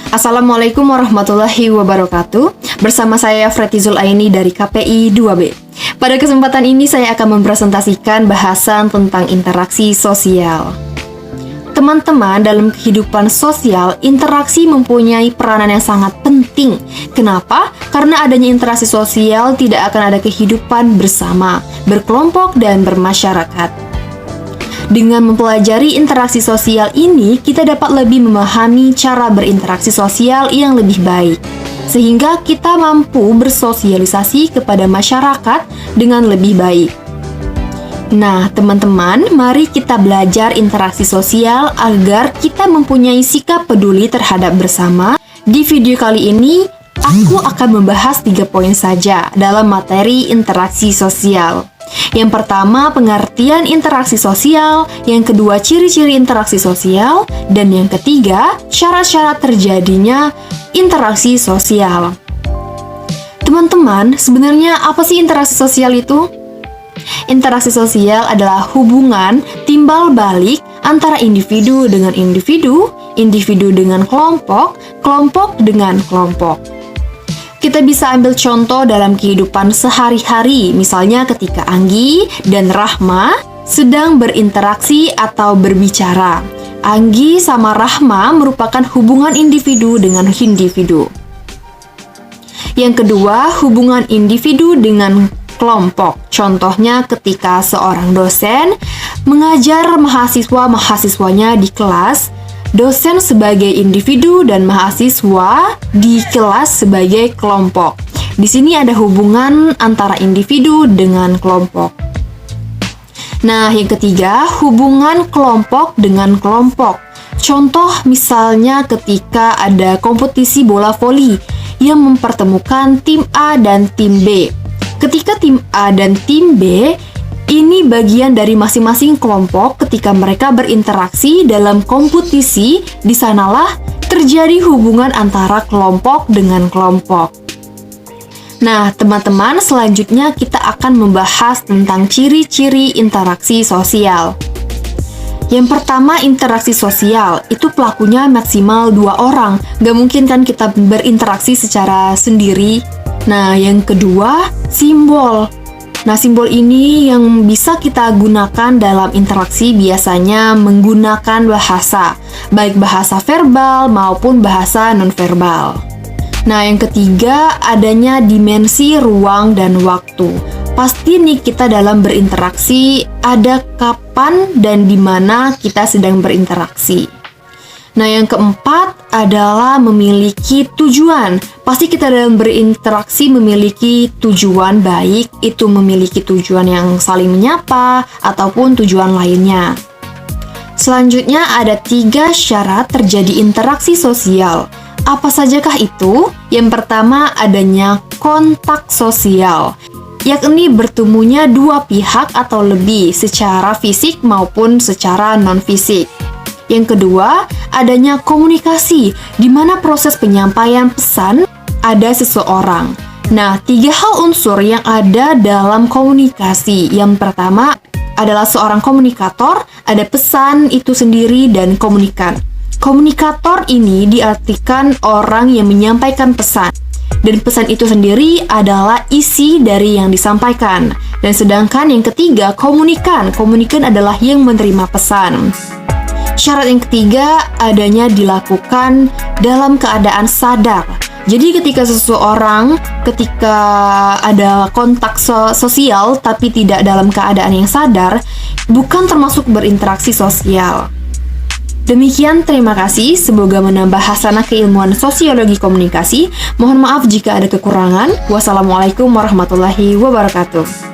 Assalamualaikum warahmatullahi wabarakatuh. Bersama saya Freti Zulaini dari KPI 2B. Pada kesempatan ini saya akan mempresentasikan bahasan tentang interaksi sosial. Teman-teman, dalam kehidupan sosial, interaksi mempunyai peranan yang sangat penting. Kenapa? Karena adanya interaksi sosial tidak akan ada kehidupan bersama, berkelompok, dan bermasyarakat. Dengan mempelajari interaksi sosial ini, kita dapat lebih memahami cara berinteraksi sosial yang lebih baik, sehingga kita mampu bersosialisasi kepada masyarakat dengan lebih baik. Nah, teman-teman, mari kita belajar interaksi sosial agar kita mempunyai sikap peduli terhadap bersama. Di video kali ini, aku akan membahas 3 poin saja dalam materi interaksi sosial. Yang pertama, pengertian interaksi sosial. Yang kedua, ciri-ciri interaksi sosial. Dan yang ketiga, syarat-syarat terjadinya interaksi sosial. Teman-teman, sebenarnya apa sih interaksi sosial itu? Interaksi sosial adalah hubungan timbal balik antara individu dengan individu, individu dengan kelompok, kelompok dengan kelompok. Kita bisa ambil contoh dalam kehidupan sehari-hari, misalnya ketika Anggi dan Rahma sedang berinteraksi atau berbicara. Anggi sama Rahma merupakan hubungan individu dengan individu. Yang kedua, hubungan individu dengan kelompok. Contohnya ketika seorang dosen mengajar mahasiswa-mahasiswanya di kelas, dosen sebagai individu dan mahasiswa di kelas sebagai kelompok. Di sini ada hubungan antara individu dengan kelompok. Nah, yang ketiga, hubungan kelompok dengan kelompok. Contoh misalnya ketika ada kompetisi bola voli yang mempertemukan tim A dan tim B. Ketika tim A dan tim B ini bagian dari masing-masing kelompok, ketika mereka berinteraksi dalam kompetisi, di sanalah terjadi hubungan antara kelompok dengan kelompok. Nah, teman-teman, selanjutnya kita akan membahas tentang ciri-ciri interaksi sosial. Yang pertama, interaksi sosial itu pelakunya maksimal 2 orang. Gak mungkin kan kita berinteraksi secara sendiri. Nah, yang kedua, simbol. Nah, simbol ini yang bisa kita gunakan dalam interaksi biasanya menggunakan bahasa, baik bahasa verbal maupun bahasa nonverbal. Nah, yang ketiga, adanya dimensi ruang dan waktu. Pasti nih kita dalam berinteraksi ada kapan dan di mana kita sedang berinteraksi. Nah, yang keempat adalah memiliki tujuan. Pasti kita dalam berinteraksi memiliki tujuan, baik itu memiliki tujuan yang saling menyapa ataupun tujuan lainnya. Selanjutnya ada 3 syarat terjadi interaksi sosial. Apa sajakah itu? Yang pertama, adanya kontak sosial, yakni bertemunya 2 pihak atau lebih secara fisik maupun secara non-fisik. Yang kedua, adanya komunikasi, di mana proses penyampaian pesan ada seseorang. Nah, 3 hal unsur yang ada dalam komunikasi. Yang pertama adalah seorang komunikator, ada pesan itu sendiri, dan komunikan. Komunikator ini diartikan orang yang menyampaikan pesan, dan pesan itu sendiri adalah isi dari yang disampaikan. Dan sedangkan yang ketiga, komunikan. Komunikan adalah yang menerima pesan. Syarat yang ketiga, adanya dilakukan dalam keadaan sadar. Jadi ketika ada kontak sosial tapi tidak dalam keadaan yang sadar, bukan termasuk berinteraksi sosial. Demikian, terima kasih. Semoga menambah hasanah keilmuan sosiologi komunikasi. Mohon maaf jika ada kekurangan. Wassalamualaikum warahmatullahi wabarakatuh.